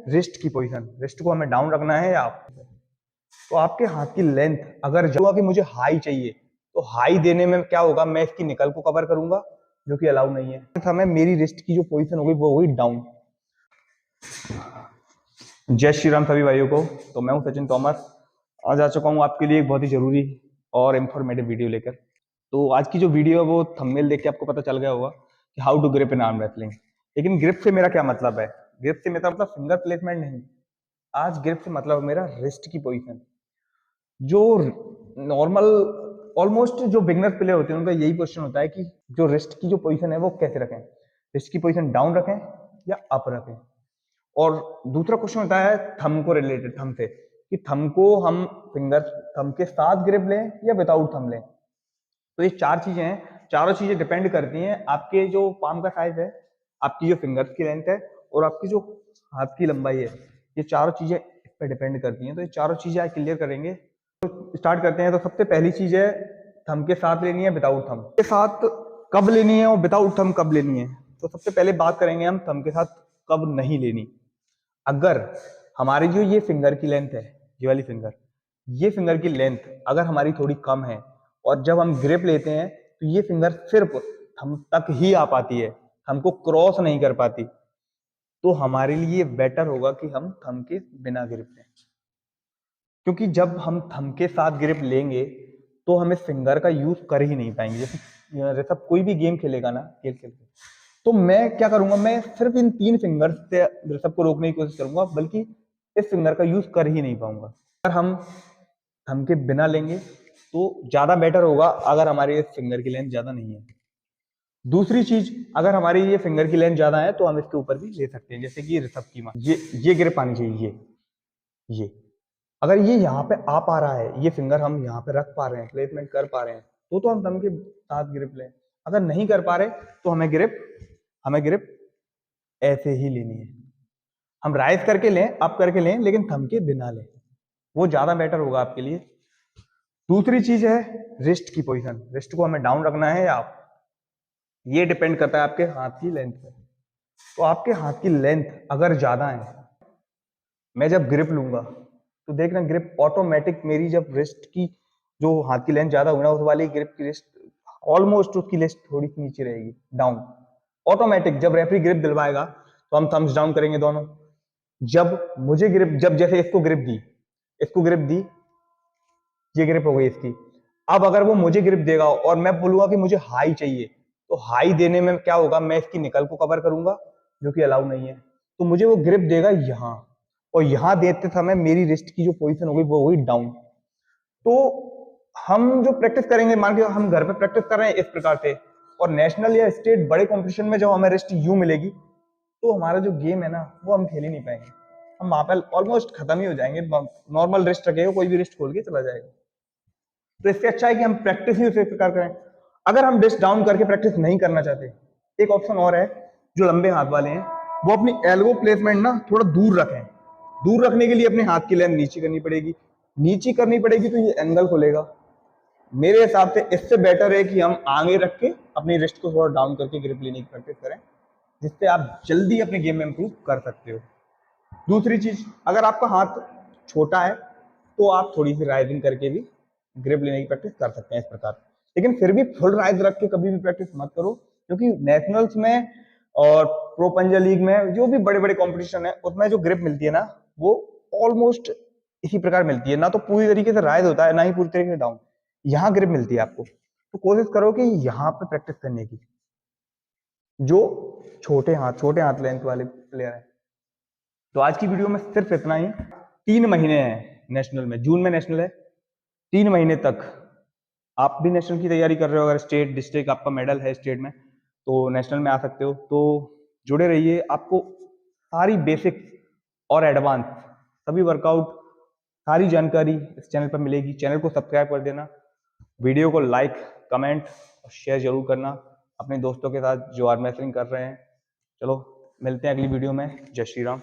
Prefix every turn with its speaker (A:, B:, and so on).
A: Wrist की position, wrist को हमें डाउन रखना है या अप। तो आपके हाथ की लेंथ अगर जो कि मुझे हाई चाहिए, तो हाई देने में क्या होगा, मैं इसकी निकल को कवर करूंगा जो कि अलाउ नहीं है। हमें मेरी रिस्ट की जो पोजीशन होगी वो होगी डाउन। जय श्री राम सभी भाइयों को। तो मैं हूं सचिन तोमर, आज आ चुका हूं आपके लिए एक बहुत ही जरूरी और इंफॉर्मेटिव वीडियो लेकर। तो आज की जो वीडियो है वो थंबनेल देख के आपको पता चल गया होगा कि how to grip in arm wrestling. लेकिन ग्रिप से मेरा क्या मतलब है? ग्रिप से मेरा मतलब फिंगर प्लेसमेंट नहीं, आज ग्रिप से मतलब मेरा रिस्ट की पोजीशन। जो नॉर्मल ऑलमोस्ट जो बिगनर प्लेयर होते हैं उनका यही क्वेश्चन होता है कि जो रिस्ट की जो पोजीशन है वो कैसे रखें, रिस्ट की पोजीशन डाउन रखें या अप रखें। और दूसरा क्वेश्चन होता है थंब को रिलेटेड, थंब से, कि थंब को हम फिंगर थंब के साथ ग्रिप लें या विदाउट थंब लें। तो ये चार चीजें हैं, चारों चीजें डिपेंड करती हैं आपके जो पाम का साइज है, आपकी जो फिंगर्स की लेंथ है और आपकी जो हाथ की लंबाई है। ये चारों चीजें इस पर डिपेंड करती हैं। तो ये चारों चीजें आज क्लियर करेंगे। तो स्टार्ट करते हैं। तो सबसे पहली चीज है थंब के साथ लेनी है विदाउट थंब के साथ कब लेनी है और विदाउट थंब कब लेनी है। तो सबसे पहले बात करेंगे हम थंब के साथ कब नहीं लेनी। अगर हमारी जो ये फिंगर की लेंथ है, ये वाली फिंगर, ये फिंगर की लेंथ अगर हमारी थोड़ी कम है और जब हम ग्रिप लेते हैं तो ये फिंगर सिर्फ थंब तक ही आ पाती है, हमको क्रॉस नहीं कर पाती, तो हमारे लिए बेटर होगा कि हम थंब के बिना ग्रिप लें। क्योंकि जब हम थंब के साथ ग्रिप लेंगे तो हम इस फिंगर का यूज कर ही नहीं पाएंगे। जैसे कोई भी गेम खेलेगा ना, खेल के, तो मैं क्या करूंगा, मैं सिर्फ इन तीन फिंगर से ऋषभ को रोकने की कोशिश करूंगा, बल्कि इस फिंगर का यूज कर ही नहीं पाऊंगा। अगर हम थंब के बिना लेंगे तो ज्यादा बेटर होगा अगर हमारी इस फिंगर की लेंथ ज्यादा नहीं है। दूसरी चीज, अगर हमारी ये फिंगर की लेंथ ज्यादा है तो हम इसके ऊपर भी ले सकते हैं, जैसे कि ऋषभ की मान, ये ग्रिप आनी चाहिए, ये अगर ये यहाँ पे आ पा रहा है, ये फिंगर हम यहाँ पे रख पा रहे हैं, प्लेसमेंट कर पा रहे हैं, तो हम थंब के साथ ग्रिप लें। अगर नहीं कर पा रहे तो हमें ग्रिप ऐसे ही लेनी है। हम राइज करके लें, अप करके लें, लेकिन थंब के बिना लें, वो ज्यादा बेटर होगा आपके लिए। दूसरी चीज है रिस्ट की पोजीशन, रिस्ट को हमें डाउन रखना है या अप, ये डिपेंड करता है आपके हाथ की लेंथ पे। तो आपके हाथ की लेंथ अगर ज्यादा है, मैं जब ग्रिप लूंगा तो देखना ग्रिप ऑटोमेटिक मेरी जब रिस्ट की जो हाथ की लेंथ ज्यादा होगी ना, उस वाली ग्रिप की रिस्ट ऑलमोस्ट उसकी लिस्ट थोड़ी सी नीचे रहेगी, डाउन ऑटोमेटिक। जब रेफरी ग्रिप दिलवाएगा तो हम थम्स डाउन करेंगे दोनों। जब मुझे ग्रिप, जब जैसे इसको ग्रिप दी, ये ग्रिप हो गई इसकी। अब अगर वो मुझे ग्रिप देगा और मैं बोलूंगा कि मुझे हाई चाहिए, तो हाई देने में क्या होगा, मैं इसकी निकल को कवर करूंगा जो कि अलाउ नहीं है। तो मुझे वो ग्रिप देगा यहाँ, और यहाँ देते समय मेरी रिस्ट की जो पोजीशन होगी वो होगी डाउन। तो हम जो प्रैक्टिस करेंगे, मान के हम घर पे प्रैक्टिस कर रहे हैं इस प्रकार से, और नेशनल या स्टेट बड़े कंपटीशन में जब हमें रिस्ट यू मिलेगी तो हमारा जो गेम है ना वो हम खेल ही नहीं पाएंगे, हम वहां पर ऑलमोस्ट खत्म ही हो जाएंगे। नॉर्मल रिस्ट रखेगा, कोई भी रिस्ट खोल के चला जाएगा। तो इससे अच्छा है कि हम प्रैक्टिस ही उसी प्रकार करें। अगर हम रिस्ट डाउन करके प्रैक्टिस नहीं करना चाहते, एक ऑप्शन और है, जो लंबे हाथ वाले हैं वो अपनी एल्बो प्लेसमेंट ना थोड़ा दूर रखें। दूर रखने के लिए अपने हाथ की लेंथ नीचे करनी पड़ेगी, तो ये एंगल खुलेगा। मेरे हिसाब से इससे बेटर है कि हम आगे रख के अपनी रिस्ट को थोड़ा डाउन करके ग्रिप लेने की प्रैक्टिस करें, जिससे आप जल्दी अपने गेम में इंप्रूव कर सकते हो। दूसरी चीज, अगर आपका हाथ छोटा है तो आप थोड़ी सी राइजिंग करके भी ग्रिप लेने की प्रैक्टिस कर सकते हैं इस प्रकार। लेकिन फिर भी फुल राइज रख के कभी भी प्रैक्टिस मत करो, क्योंकि नेशनल्स में और प्रो पंजा लीग में जो भी बड़े बड़े कंपटीशन है उसमें जो ग्रिप मिलती है ना वो ऑलमोस्ट इसी प्रकार मिलती है, ना तो पूरी तरीके से राइज होता है ना ही पूरी तरीके से डाउन, यहाँ ग्रिप मिलती है आपको। तो कोशिश करो कि यहाँ पे प्रैक्टिस करने की, जो छोटे हाथ लेंथ वाले प्लेयर है। तो आज की वीडियो में सिर्फ इतना ही। 3 महीने हैं नेशनल में, जून में नेशनल है, 3 महीने तक आप भी नेशनल की तैयारी कर रहे हो, अगर स्टेट डिस्ट्रिक्ट आपका मेडल है स्टेट में तो नेशनल में आ सकते हो। तो जुड़े रहिए, आपको सारी बेसिक और एडवांस सभी वर्कआउट, सारी जानकारी इस चैनल पर मिलेगी। चैनल को सब्सक्राइब कर देना, वीडियो को लाइक, कमेंट और शेयर जरूर करना अपने दोस्तों के साथ जो आर्म रेसलिंग कर रहे हैं। चलो मिलते हैं अगली वीडियो में। जय श्री राम।